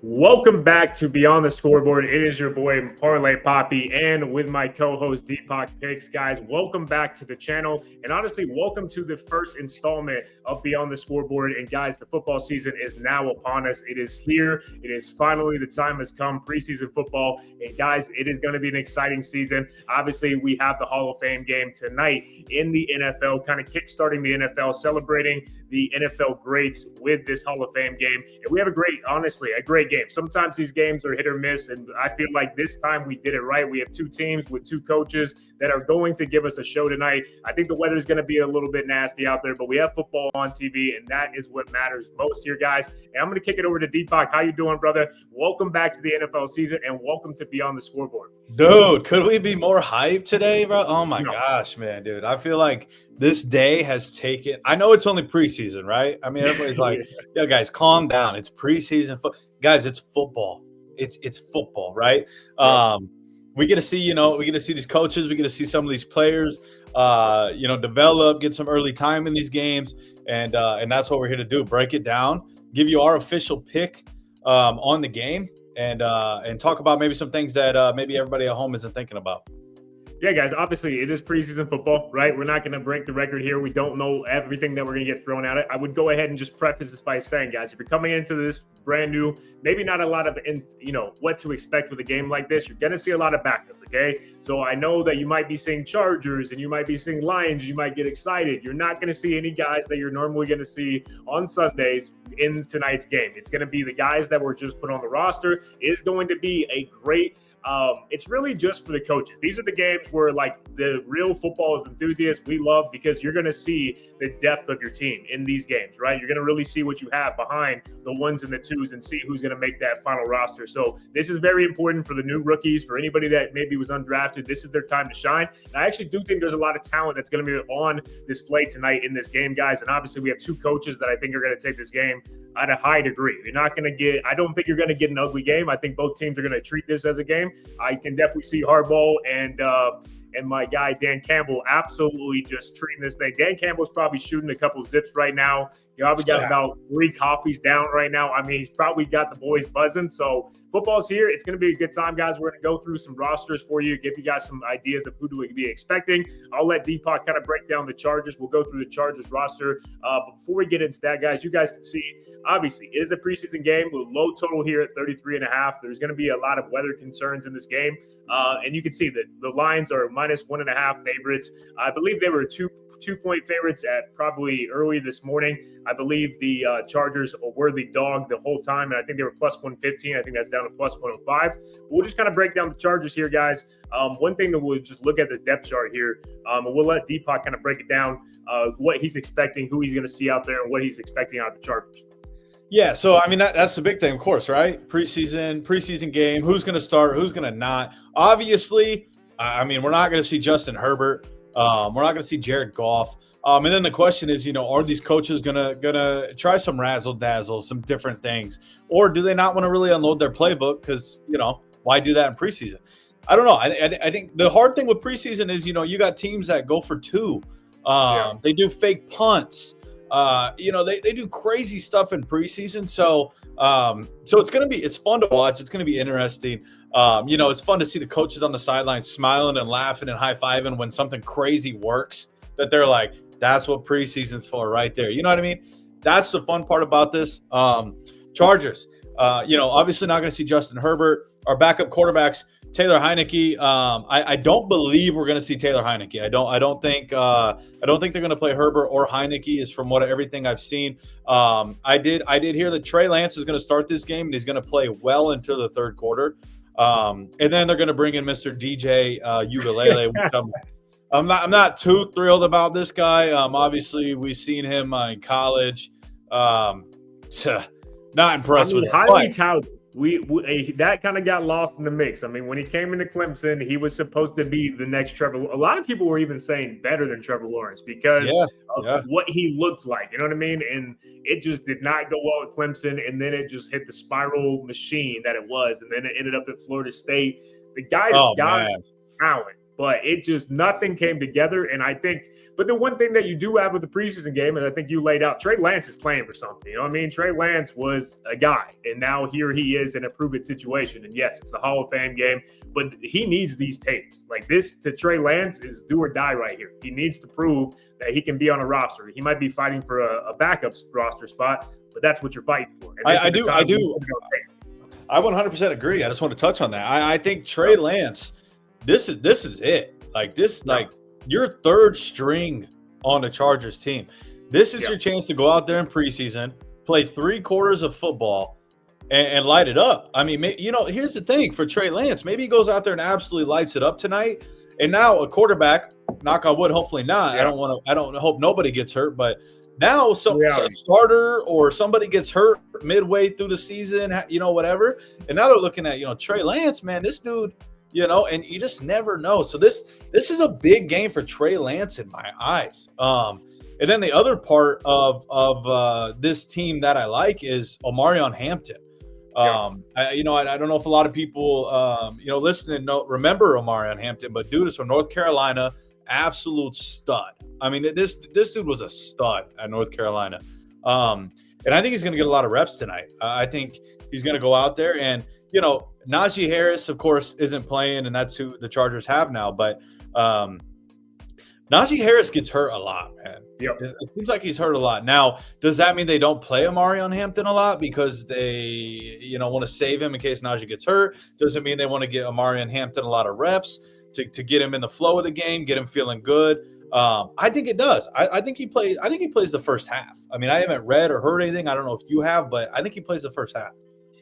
Welcome back to Beyond the Scoreboard. It is your boy Parlay Poppy, and with my co-host Deepak Picks. Guys, welcome back to the channel, and honestly, welcome to the first installment of Beyond the Scoreboard. And guys, the football season is now upon us. It is here. It is finally the time has come. Preseason football, and guys, it is going to be an exciting season. Obviously, we have the Hall of Fame game tonight in the NFL, kind of kickstarting the NFL, celebrating the NFL greats with this Hall of Fame game, and we have a great game. Sometimes these games are hit or miss, and I feel like this time we did it right. We have two teams with two coaches that are going to give us a show tonight. I think the weather is going to be a little bit nasty out there, but we have football on TV, and that is what matters most here, guys. And I'm going to kick it over to Deepak. How you doing, brother? Welcome back to the NFL season, and welcome to Beyond the Scoreboard. Dude, could we be more hyped today, bro? Oh my gosh, man, dude. I feel like this day has taken – I know it's only preseason, right? I mean, everybody's like, yeah, guys, calm down. It's preseason. Guys, it's football. It's football, right? We get to see, we get to see these coaches. We get to see some of these players, develop, get some early time in these games. And that's what we're here to do, break it down, give you our official pick on the game, and talk about maybe some things that maybe everybody at home isn't thinking about. Yeah, guys, obviously it is preseason football, right? We're not going to break the record here. We don't know everything that we're going to get thrown at it. I would go ahead and just preface this by saying, guys, if you're coming into this brand new, maybe not a lot of, what to expect with a game like this, you're going to see a lot of backups, okay? So I know that you might be seeing Chargers and you might be seeing Lions. You might get excited. You're not going to see any guys that you're normally going to see on Sundays in tonight's game. It's going to be the guys that were just put on the roster. It is going to be a great it's really just for the coaches. These are the games where, like, the real football enthusiasts we love, because you're going to see the depth of your team in these games, right? You're going to really see what you have behind the ones and the twos and see who's going to make that final roster. So this is very important for the new rookies, for anybody that maybe was undrafted. This is their time to shine. And I actually do think there's a lot of talent that's going to be on display tonight in this game, guys. And obviously we have two coaches that I think are going to take this game at a high degree. I don't think you're going to get an ugly game. I think both teams are going to treat this as a game. I can definitely see Harbaugh and my guy Dan Campbell absolutely just treating this thing. Dan Campbell's probably shooting a couple zips right now. He probably got about 3 coffees down right now. I mean, he's probably got the boys buzzing. So football's here. It's going to be a good time, guys. We're going to go through some rosters for you, give you guys some ideas of who do we be expecting. I'll let Deepak kind of break down the Chargers. We'll go through the Chargers roster. But before we get into that, guys, you guys can see, obviously, it is a preseason game with low total here at 33.5. There's going to be a lot of weather concerns in this game. And you can see that the lines are -1.5 favorites. I believe they were two-point favorites at probably early this morning. I believe the Chargers were the dog the whole time, and I think they were +115. I think that's down to +105. We'll just kind of break down the Chargers here, guys. One thing that we'll just look at the depth chart here, and we'll let Deepak kind of break it down, what he's expecting, who he's going to see out there, and what he's expecting out of the Chargers. Yeah, so I mean that's the big thing, of course, right? Preseason game. Who's going to start? Who's going to not? Obviously, I mean we're not going to see Justin Herbert. We're not going to see Jared Goff. And then the question is, are these coaches gonna try some razzle dazzle, some different things, or do they not want to really unload their playbook? Because why do that in preseason? I don't know. I think the hard thing with preseason is you got teams that go for 2. They do fake punts. They do crazy stuff in preseason. So it's fun to watch. It's going to be interesting. It's fun to see the coaches on the sidelines smiling and laughing and high-fiving when something crazy works, that they're like, that's what preseason's for right there. You know what I mean? That's the fun part about this. Chargers, obviously not going to see Justin Herbert. Our backup quarterbacks, Taylor Heineke. I don't believe we're going to see Taylor Heineke. I don't think they're going to play Herbert or Heineke, is from everything I've seen. I did hear that Trey Lance is going to start this game and he's going to play well into the third quarter. And then they're going to bring in Mr. DJ Ugalele, which I'm not too thrilled about this guy. Obviously we've seen him in college. Not impressed with him. Highly touted. That kind of got lost in the mix. I mean, when he came into Clemson, he was supposed to be the next Trevor. A lot of people were even saying better than Trevor Lawrence because of what he looked like. You know what I mean? And it just did not go well at Clemson, and then it just hit the spiral machine that it was, and then it ended up at Florida State. The guy's got talent. but it just nothing came together. And I think, but the one thing that you do have with the preseason game, and I think you laid out, Trey Lance is playing for something. You know what I mean? Trey Lance was a guy, and now here he is in a prove-it situation. And yes, it's the Hall of Fame game, but he needs these tapes. Like this to Trey Lance is do or die right here. He needs to prove that he can be on a roster. He might be fighting for a backup roster spot, but that's what you're fighting for. I do. I 100% agree. I just want to touch on that. I think Trey Lance, this is it. Like this, like your third string on the Chargers team. This is your chance to go out there in preseason, play 3 quarters of football, and light it up. I mean, you know, here's the thing for Trey Lance. Maybe he goes out there and absolutely lights it up tonight. And now a quarterback, knock on wood, hopefully not. Yeah. I don't hope nobody gets hurt, but now some starter or somebody gets hurt midway through the season, you know, whatever. And now they're looking at, you know, Trey Lance, man, this dude, you know, and you just never know. So this is a big game for Trey Lance in my eyes. And then the other part of this team that I like is Omarion Hampton. I don't know if a lot of people, listening remember Omarion Hampton, but dude is from North Carolina, absolute stud. I mean, this dude was a stud at North Carolina. And I think he's going to get a lot of reps tonight. I think he's going to go out there and, you know, Najee Harris, of course, isn't playing, and that's who the Chargers have now. But Najee Harris gets hurt a lot, man. Yep. It seems like he's hurt a lot. Now, does that mean they don't play Omarion Hampton a lot because they, you know, want to save him in case Najee gets hurt? Does it mean they want to get Omarion Hampton a lot of reps to get him in the flow of the game, get him feeling good? I think it does. I think he plays the first half. I mean, I haven't read or heard anything. I don't know if you have, but I think he plays the first half.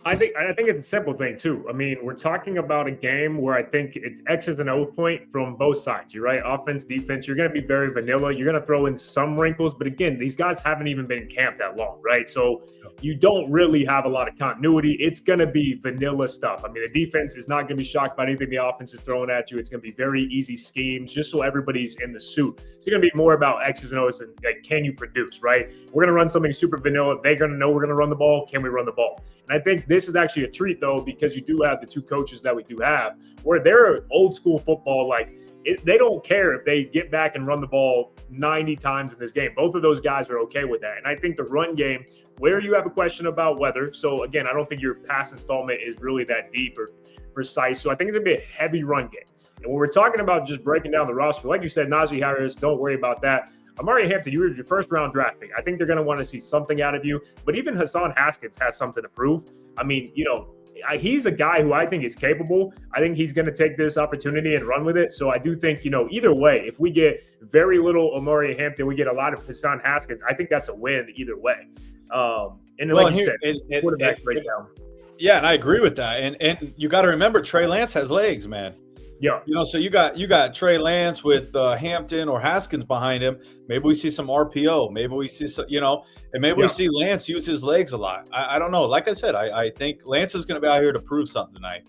I think it's a simple thing too. I mean, we're talking about a game where I think it's X's and O point from both sides. You're right, offense, defense. You're going to be very vanilla. You're going to throw in some wrinkles, but again, these guys haven't even been in camp that long, right? So you don't really have a lot of continuity. It's going to be vanilla stuff. I mean, the defense is not going to be shocked by anything the offense is throwing at you. It's going to be very easy schemes, just so everybody's in the suit. It's going to be more about X's and O's and like, can you produce, right? We're going to run something super vanilla. They're going to know we're going to run the ball. Can we run the ball? And I think this is actually a treat, though, because you do have the 2 coaches that we do have, where they're old school football. Like they don't care if they get back and run the ball 90 times in this game. Both of those guys are okay with that. And I think the run game, where you have a question about weather. So again, I don't think your pass installment is really that deep or precise. So I think it's gonna be a heavy run game. And when we're talking about just breaking down the roster, like you said, Najee Harris, don't worry about that. Amari Hampton, you were your first round draft pick. I think they're going to want to see something out of you. But even Hassan Haskins has something to prove. I mean, you know, he's a guy who I think is capable. I think he's going to take this opportunity and run with it. So I do think, you know, either way, if we get very little Amari Hampton, we get a lot of Hassan Haskins, I think that's a win either way. And like you said, quarterback breakdown. Yeah, and I agree with that. And you got to remember, Trey Lance has legs, man. Yeah, you know, so you got Trey Lance with Hampton or Haskins behind him. Maybe we see some RPO. Maybe we see some, you know, and maybe we see Lance use his legs a lot. I don't know. Like I said, I think Lance is going to be out here to prove something tonight.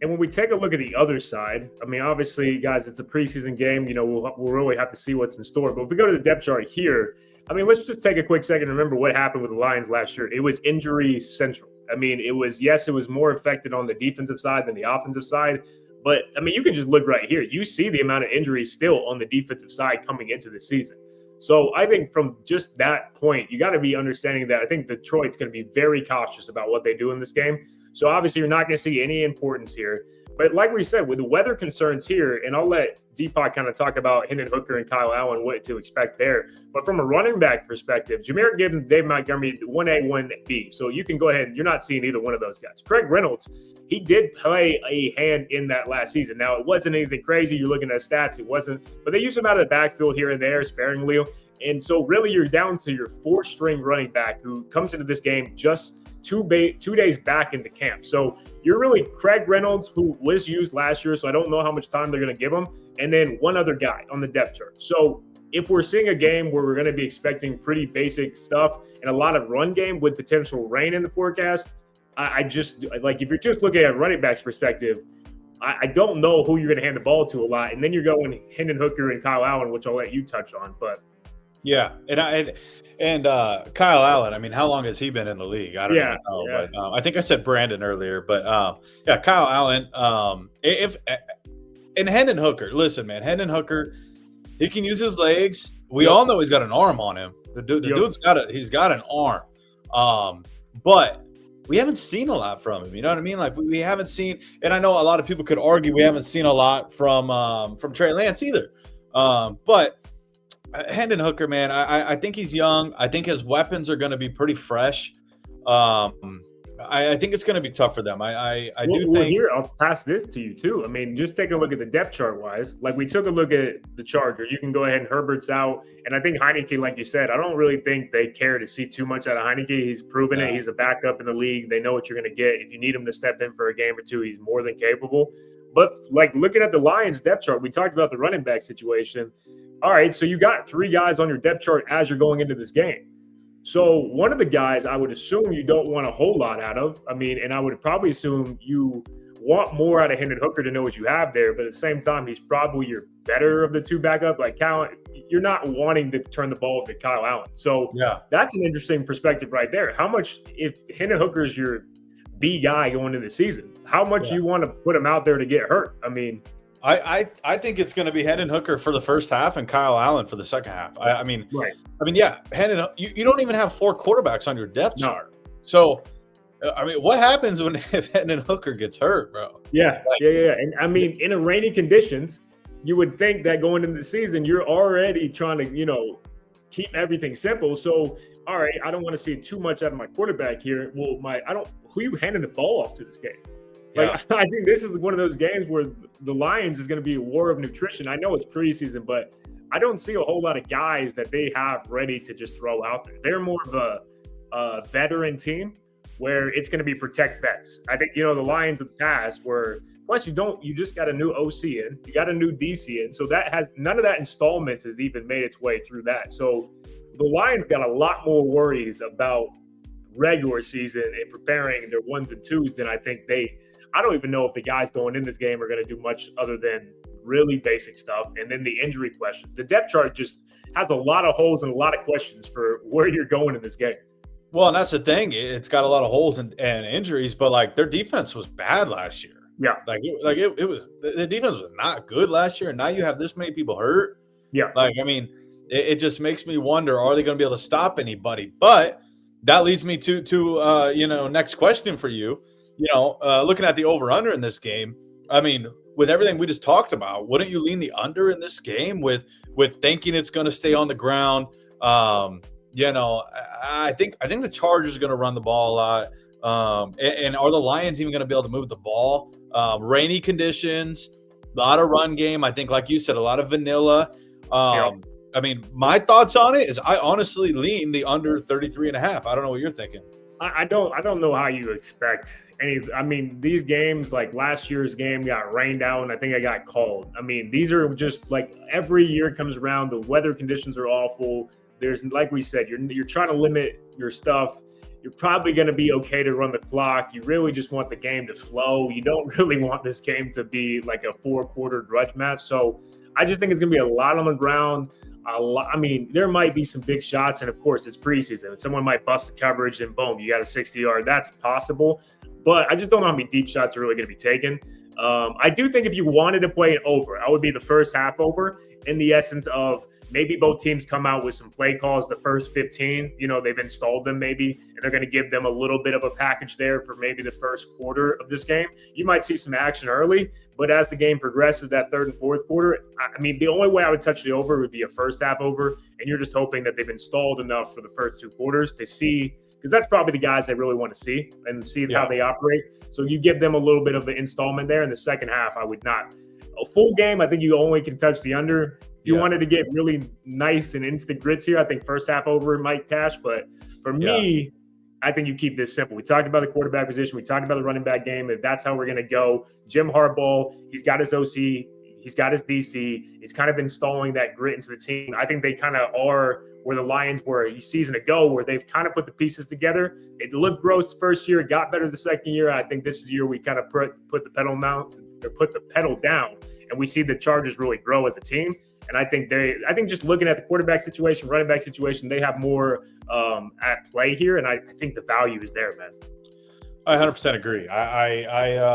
And when we take a look at the other side, I mean, obviously, guys, it's a preseason game. You know, we'll really have to see what's in store. But if we go to the depth chart here, I mean, let's just take a quick second and remember what happened with the Lions last year. It was injury central. I mean, it was more affected on the defensive side than the offensive side. But, I mean, you can just look right here. You see the amount of injuries still on the defensive side coming into the season. So I think from just that point, you got to be understanding that I think Detroit's going to be very cautious about what they do in this game. So obviously you're not going to see any importance here. But like we said, with the weather concerns here, and I'll let Deepak kind of talk about Hendon Hooker and Kyle Allen, what to expect there. But from a running back perspective, Jahmyr Gibbs and Dave Montgomery, 1A, 1B. So you can go ahead and you're not seeing either one of those guys. Craig Reynolds, he did play a hand in that last season. Now, it wasn't anything crazy. You're looking at stats. It wasn't. But they used him out of the backfield here and there sparingly. And so really you're down to your 4th-string running back who comes into this game just 2 days back into camp. So you're really Craig Reynolds, who was used last year, so I don't know how much time they're going to give him, and then one other guy on the depth chart. So if we're seeing a game where we're going to be expecting pretty basic stuff and a lot of run game with potential rain in the forecast, I just like if you're just looking at a running back's perspective, I don't know who you're going to hand the ball to a lot. And then you're going Hendon Hooker and Kyle Allen, which I'll let you touch on. But yeah, and Kyle Allen, I mean, how long has he been in the league? I don't even know. Yeah. But I think I said Brandon earlier, but yeah, Kyle Allen. If And Hendon Hooker, listen, man, Hendon Hooker, he can use his legs. We all know he's got an arm on him. The dude's got an arm. But we haven't seen a lot from him. You know what I mean? Like we haven't seen, and I know a lot of people could argue we haven't seen a lot from Trey Lance either. But Hendon Hooker, man, I think he's young. I think his weapons are going to be pretty fresh. I think it's going to be tough for them. I do think. Here, I'll pass this to you too. I mean, just take a look at the depth chart wise. Like we took a look at the Chargers. You can go ahead and Herbert's out, and I think Heineke, like you said, I don't really think they care to see too much out of Heineke. He's proven it. He's a backup in the league. They know what you're going to get. If you need him to step in for a game or two, he's more than capable. But like looking at the Lions depth chart, we talked about the running back situation. All right, so you got 3 guys on your depth chart as you're going into this game. So one of the guys I would assume you don't want a whole lot out of. I mean, and I would probably assume you want more out of Hendon Hooker to know what you have there. But at the same time, he's probably your better of the 2 backup. Like Kyle, you're not wanting to turn the ball to Kyle Allen. So that's an interesting perspective right there. How much, if Hendon Hooker's your B guy going into the season, how much you want to put him out there to get hurt? I mean, I think it's going to be Hendon Hooker for the first half and Kyle Allen for the second half. I mean, Hendon, you don't even have 4 quarterbacks on your depth chart. So, I mean, what happens when Hendon Hooker gets hurt, bro? Yeah. And I mean, in a rainy conditions, you would think that going into the season, you're already trying to, keep everything simple. So, all right, I don't want to see too much out of my quarterback here. Well, who you handing the ball off to this game? Like, I think this is one of those games where the Lions is going to be a war of nutrition. I know it's preseason, but I don't see a whole lot of guys that they have ready to just throw out there. They're more of a veteran team where it's going to be protect vets. I think, the Lions of the past were, plus you just got a new OC in, you got a new DC in. So that has none of that installments has even made its way through that. So the Lions got a lot more worries about regular season and preparing their 1s and 2s than I think I don't even know if the guys going in this game are going to do much other than really basic stuff. And then the injury question. The depth chart just has a lot of holes and a lot of questions for where you're going in this game. Well, and that's the thing. It's got a lot of holes and injuries, but like their defense was bad last year. Yeah. It was the defense was not good last year. And now you have this many people hurt. Yeah. Like, I mean, it just makes me wonder, are they going to be able to stop anybody? But that leads me to next question for you. Looking at the over-under in this game, I mean, with everything we just talked about, wouldn't you lean the under in this game with thinking it's going to stay on the ground? I think the Chargers are going to run the ball a lot. And are the Lions even going to be able to move the ball? Rainy conditions, a lot of run game. I think, like you said, a lot of vanilla. I mean, my thoughts on it is I honestly lean the under 33.5. I don't know what you're thinking. I don't know how you expect any. I mean, these games, like last year's game got rained out and I think I got called. I mean, these are just like every year comes around, the weather conditions are awful. There's, like we said, you're trying to limit your stuff. You're probably going to be okay to run the clock. You really just want the game to flow. You don't really want this game to be like a 4-quarter grudge match. So I just think it's going to be a lot on the ground. I mean, there might be some big shots, and of course, it's preseason. Someone might bust the coverage, and boom, you got a 60-yard. That's possible, but I just don't know how many deep shots are really going to be taken. I do think if you wanted to play an over, I would be the first half over in the essence of maybe both teams come out with some play calls the first 15. They've installed them maybe, and they're going to give them a little bit of a package there for maybe the first quarter of this game. You might see some action early, but as the game progresses, that third and fourth quarter, I mean, the only way I would touch the over would be a first half over, and you're just hoping that they've installed enough for the first 2 quarters to see, because that's probably the guys they really want to see and see how they operate. So you give them a little bit of an installment there. In the second half, I would not. A full game, I think you only can touch the under. If you wanted to get really nice and into the grits here, I think first half over might cash. But for me, I think you keep this simple. We talked about the quarterback position. We talked about the running back game. If that's how we're going to go, Jim Harbaugh, he's got his OC. He's got his DC. He's kind of installing that grit into the team. I think they kind of are where the Lions were a season ago, where they've kind of put the pieces together. It looked gross the first year. It got better the second year. I think this is the year we kind of put the pedal down, and we see the Chargers really grow as a team. And I think just looking at the quarterback situation, running back situation, they have more at play here. And I think the value is there, man. I 100% agree. I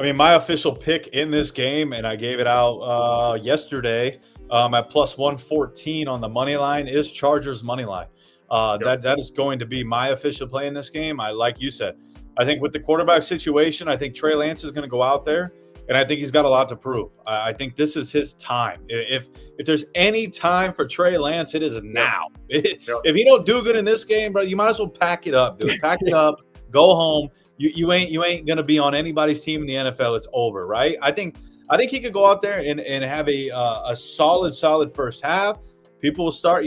I mean, my official pick in this game, and I gave it out yesterday at plus 114 on the money line, is Chargers money line. That is going to be my official play in this game. Like you said, I think with the quarterback situation, I think Trey Lance is going to go out there, and I think he's got a lot to prove. I think this is his time. If there's any time for Trey Lance, it is now. If he don't do good in this game, bro, you might as well pack it up, dude. Pack it up, go home. You ain't gonna be on anybody's team in the NFL. It's over, right? I think he could go out there and have a solid first half. People will start,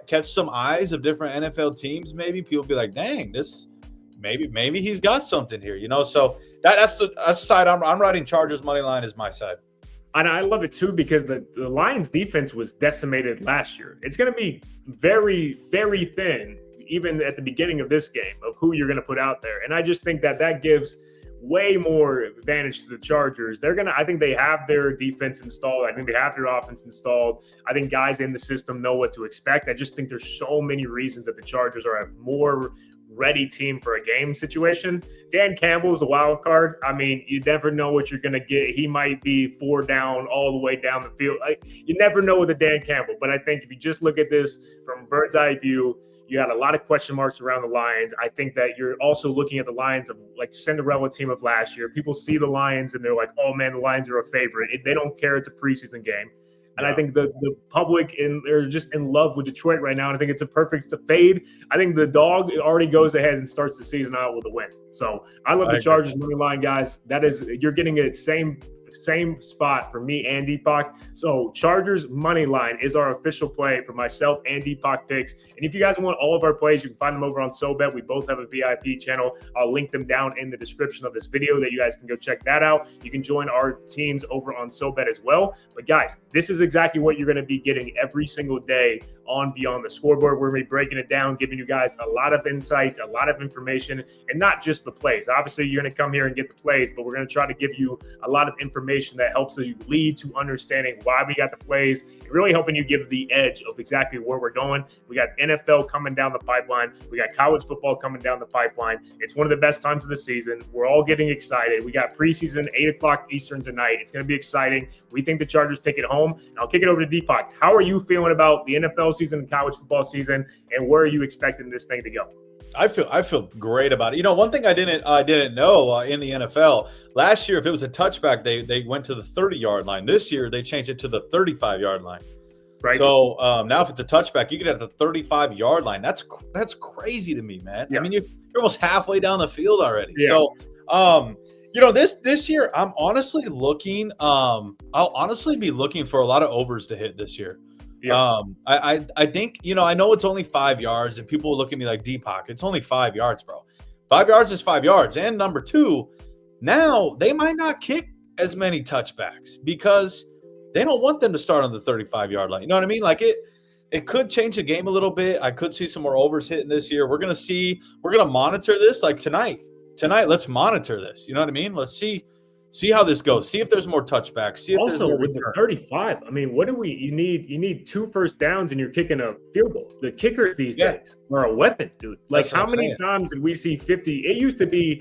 catch some eyes of different NFL teams. Maybe people will be like, dang, this maybe he's got something here, So that's the side I'm riding. Chargers money line is my side. And I love it too because the Lions defense was decimated last year. It's going to be very, very thin, even at the beginning of this game, of who you're going to put out there. And I just think that gives way more advantage to the Chargers. I think they have their defense installed. I think they have their offense installed. I think guys in the system know what to expect. I just think there's so many reasons that the Chargers are a more ready team for a game situation. Dan Campbell is a wild card. I mean, you never know what you're going to get. He might be 4 down all the way down the field. You never know with a Dan Campbell. But I think if you just look at this from bird's eye view, you got a lot of question marks around the Lions. I think that you're also looking at the Lions of like Cinderella team of last year. People see the Lions and they're like, oh man, the Lions are a favorite. They don't care. It's a preseason game. And I think the public they're just in love with Detroit right now. And I think it's a perfect fade. I think the dog already goes ahead and starts the season out with a win. So I love the Chargers money line, guys. You're getting it same spot for me and Deepak. So Chargers money line is our official play for myself and Deepak picks. And if you guys want all of our plays, you can find them over on SoBet. We both have a VIP channel. I'll link them down in the description of this video that you guys can go check that out. You can join our teams over on SoBet as well. But guys, this is exactly what you're going to be getting every single day on Beyond the Scoreboard. We're going to be breaking it down, giving you guys a lot of insights, a lot of information, and not just the plays. Obviously, you're going to come here and get the plays, but we're going to try to give you a lot of information that helps you lead to understanding why we got the plays and really helping you give the edge of exactly where we're going. We got NFL coming down the pipeline. We got college football coming down the pipeline. It's one of the best times of the season. We're all getting excited. We got preseason 8 o'clock Eastern tonight. It's going to be exciting. We think the Chargers take it home. And I'll kick it over to Deepak. How are you feeling about the NFL season and college football season, and where are you expecting this thing to go? I feel great about it. One thing I didn't know in the NFL last year, if it was a touchback, they went to the 30-yard line. This year they changed it to the 35-yard line. Right. So now if it's a touchback, you get at the 35-yard line. That's crazy to me, man. Yeah. I mean, you're almost halfway down the field already. Yeah. So this year I'm honestly looking. I'll honestly be looking for a lot of overs to hit this year. Yeah. I think, I know it's only 5 yards and people will look at me like, Deepak, it's only 5 yards, bro. 5 yards is 5 yards. And number two, now they might not kick as many touchbacks because they don't want them to start on the 35-yard line. You know what I mean? Like it could change the game a little bit. I could see some more overs hitting this year. We're going to monitor this like tonight. Let's monitor this. You know what I mean? Let's see how this goes. See if there's more touchbacks. See if also with the 35. I mean, you need 2 first downs and you're kicking a field goal. The kickers these days are a weapon, dude. Like how many times did we see 50? It used to be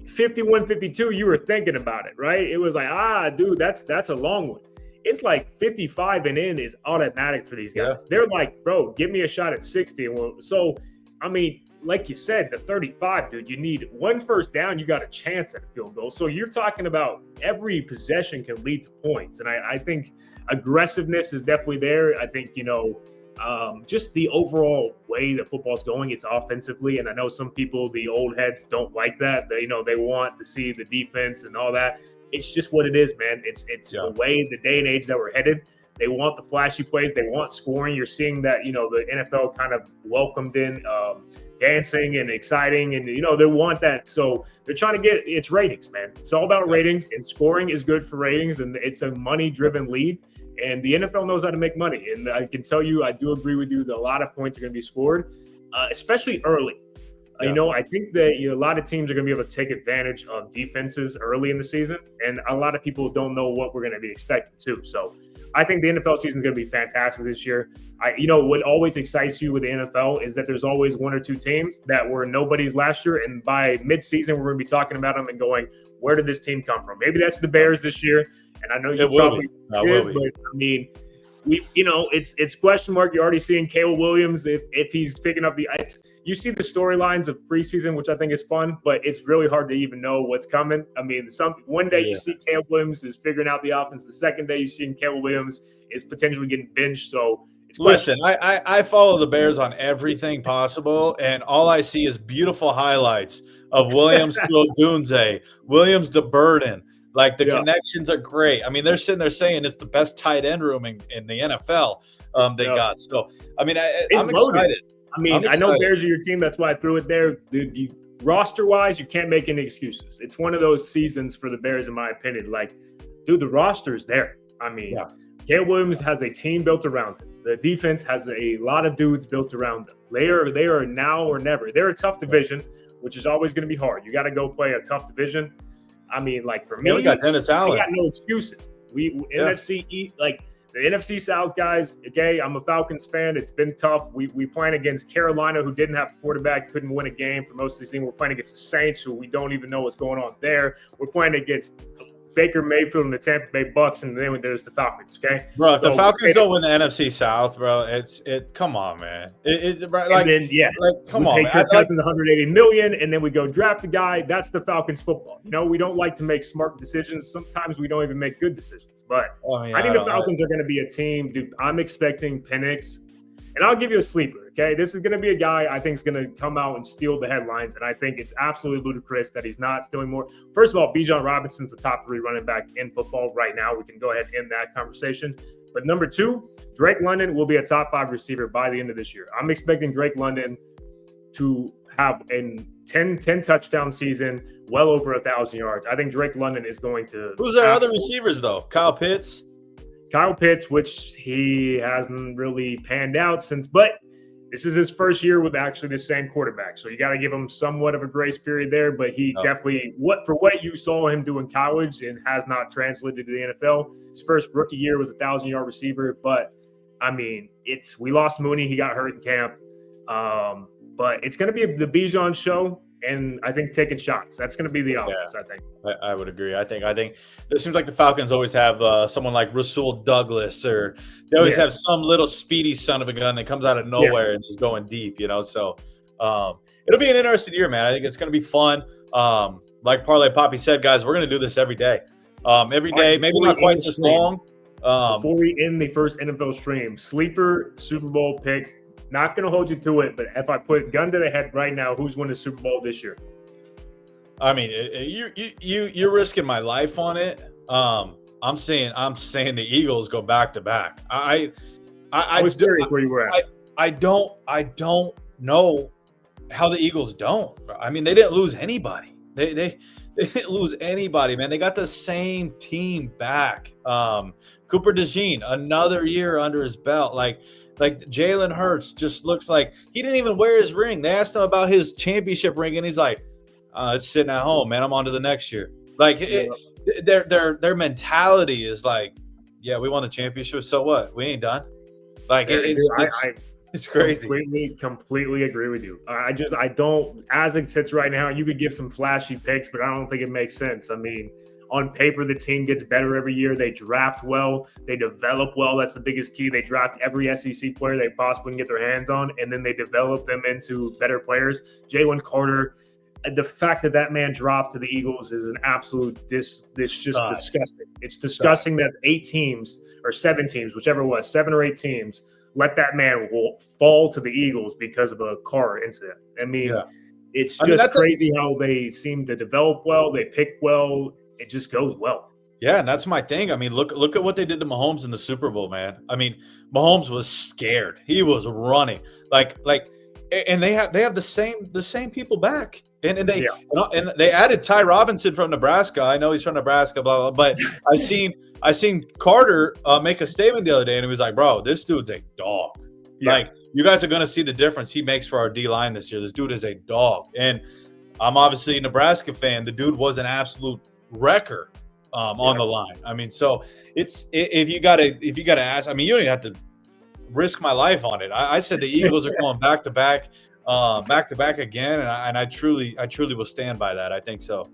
51, 52. You were thinking about it, right? It was like, dude, that's a long one. It's like 55 and in is automatic for these guys. Yeah. They're like, bro, give me a shot at 60. So, I mean, like you said, the 35, dude, you need 1 first down. You got a chance at a field goal. So you're talking about every possession can lead to points. And I think aggressiveness is definitely there. I think, just the overall way that football's going, it's offensively. And I know some people, the old heads, don't like that. They want to see the defense and all that. It's just what it is, man. It's the way, the day and age that we're headed. They want the flashy plays. They want scoring. You're seeing that, the NFL kind of welcomed in dancing and exciting, and, they want that. So they're trying to get it's ratings, man. It's all about ratings, and scoring is good for ratings, and it's a money-driven league. And the NFL knows how to make money. And I can tell you, I do agree with you that a lot of points are going to be scored, especially early. I think that a lot of teams are going to be able to take advantage of defenses early in the season, and a lot of people don't know what we're going to be expecting too. So I think the NFL season is going to be fantastic this year. What always excites you with the NFL is that there's always one or two teams that were nobodies last year, and by mid-season, we're going to be talking about them and going, where did this team come from? Maybe that's the Bears this year, and I know you probably is, but I mean, it's question mark. You're already seeing Caleb Williams if he's picking up you see the storylines of preseason, which I think is fun, but it's really hard to even know what's coming. I mean, one day you see Caleb Williams is figuring out the offense. The second day you see Caleb Williams is potentially getting benched. So listen, I follow the Bears on everything possible, and all I see is beautiful highlights of Williams to Odunze, Williams to Burden. Like the connections are great. I mean, they're sitting there saying it's the best tight end room in the NFL they got. So, I mean, I'm excited. I mean, I know Bears are your team. That's why I threw it there. Dude, roster-wise, you can't make any excuses. It's one of those seasons for the Bears, in my opinion. Like, dude, the roster's there. I mean, Caleb Williams has a team built around him. The defense has a lot of dudes built around them. They are now or never. They're a tough division, which is always going to be hard. You got to go play a tough division. I mean, like for me, we got Dennis Allen. I got no excuses. NFC East, like the NFC South guys. Okay, I'm a Falcons fan. It's been tough. We playing against Carolina, who didn't have a quarterback, couldn't win a game for most of the season. We're playing against the Saints, who we don't even know what's going on there. We're playing against Baker Mayfield and the Tampa Bay Bucks, and then there's the Falcons. Okay, bro. If the Falcons don't win the NFC South, bro, come on, man. Come on, man. Kirk Cousins $180 million, and then we go draft a guy. That's the Falcons football. We don't like to make smart decisions. Sometimes we don't even make good decisions. But I think the Falcons are going to be a team, dude. I'm expecting Penix, and I'll give you a sleeper. Okay, this is going to be a guy I think is going to come out and steal the headlines, and I think it's absolutely ludicrous that he's not stealing more. First of all, Bijan Robinson's the top 3 running back in football right now. We can go ahead and end that conversation. But number 2, Drake London will be a top 5 receiver by the end of this year. I'm expecting Drake London to have a 10 touchdown season, well over 1,000 yards. I think Drake London is going to. Who's our other receivers though? Kyle Pitts, which he hasn't really panned out since, but this is his first year with actually the same quarterback. So you got to give him somewhat of a grace period there, but he definitely, for what you saw him do in college and has not translated to the NFL, his first rookie year was 1,000-yard receiver. But I mean, we lost Mooney. He got hurt in camp. But it's going to be the Bijan show. And I think taking shots. That's going to be the offense, I think. I would agree. I think it seems like the Falcons always have someone like Rasul Douglas, or they always have some little speedy son of a gun that comes out of nowhere and is going deep, So it'll be an interesting year, man. I think it's going to be fun. Like Parlay Poppy said, guys, we're going to do this every day. Maybe not quite this long. Before we end the first NFL stream, sleeper Super Bowl pick. Not going to hold you to it, but if I put gun to the head right now, who's winning the Super Bowl this year? I mean, you're risking my life on it. I'm saying the Eagles go back to back. I was curious where you were at. I don't know how the Eagles don't. I mean, they didn't lose anybody. They didn't lose anybody, man. They got the same team back. Cooper DeJean, another year under his belt. Like Jalen Hurts just looks like he didn't even wear his ring. They asked him about his championship ring, and he's like, "It's sitting at home, man. I'm on to the next year." Like their mentality is like, "Yeah, we won the championship, so what? We ain't done." Like it's crazy. Completely agree with you. I don't. As it sits right now, you could give some flashy picks, but I don't think it makes sense. I mean, on paper, the team gets better every year. They draft well. They develop well. That's the biggest key. They draft every SEC player they possibly can get their hands on, and then they develop them into better players. Jalen Carter, the fact that man dropped to the Eagles is an absolute just disgusting. It's disgusting that 8 teams or 7 teams, whichever it was, 7 or 8 teams, let that man fall to the Eagles because of a car incident. I mean, it's just crazy how they seem to develop well. They pick well. It just goes well. Yeah, and that's my thing. I mean, look at what they did to Mahomes in the Super Bowl, man. I mean, Mahomes was scared. He was running. And they have the same people back. And they added Ty Robinson from Nebraska. I know he's from Nebraska, blah blah. But I seen Carter make a statement the other day, and he was like, "Bro, this dude's a dog. Yeah. Like, you guys are gonna see the difference he makes for our D line this year. This dude is a dog." And I'm obviously a Nebraska fan. The dude was an absolute wrecker on the line. I mean, so if you gotta ask, I mean, you don't even have to risk my life on it. I said the Eagles are going back to back again, and I truly will stand by that. I think so.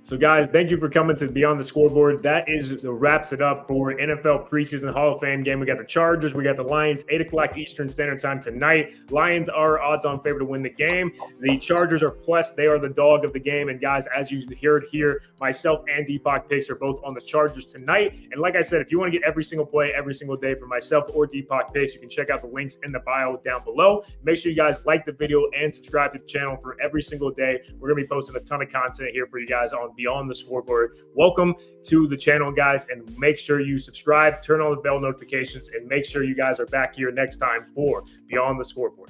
So, guys, thank you for coming to Beyond the Scoreboard. That wraps it up for NFL preseason Hall of Fame game. We got the Chargers, we got the Lions, 8 o'clock Eastern Standard Time tonight. Lions are odds-on favorite to win the game. The Chargers are plus. They are the dog of the game. And, guys, as you heard here, myself and Deepak Picks are both on the Chargers tonight. And like I said, if you want to get every single play every single day from myself or Deepak Picks, you can check out the links in the bio down below. Make sure you guys like the video and subscribe to the channel for every single day. We're going to be posting a ton of content here for you guys on Beyond the Scoreboard. Welcome to the channel, guys, and make sure you subscribe, turn on the bell notifications, and make sure you guys are back here next time for Beyond the Scoreboard.